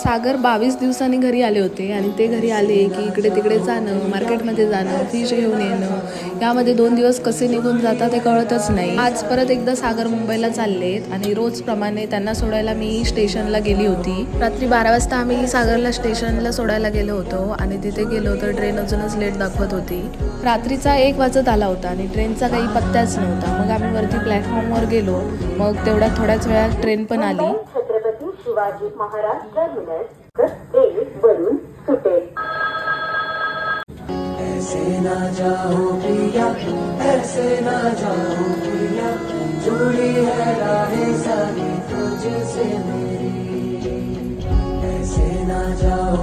सागर 22 दिवसांनी घरी आले होते आणि ते घरी आले की इकडे तिकडे जाणं, मार्केटमध्ये जाणं, फिश घेऊन येणं, यामध्ये 2 दिवस कसे निघून जातात ते कळतच नाही. आज परत एकदा सागर मुंबईला चाललेत आणि रोजप्रमाणे त्यांना सोडायला मी स्टेशनला गेली होती. रात्री 12 वाजता आम्ही सागरला स्टेशनला सोडायला गेलो होतो आणि तिथे गेलो तर ट्रेन अजूनच लेट दाखवत होती. रात्रीचा 1 वाजत आला होता आणि ट्रेनचा काही पत्ताच नव्हता. मग आम्ही वरती प्लॅटफॉर्मवर गेलो. मग तेवढ्यात थोड्याच वेळात ट्रेन पण आली. छत्रपती शिवाजी महाराज टर्मिनस वरून सुटेल. ऐसे ना जाओ प्रिया, ऐसे ना जाओ प्रिया, जुड़ी है राहें सारी तुझसे मेरी. ऐसे ना जाओ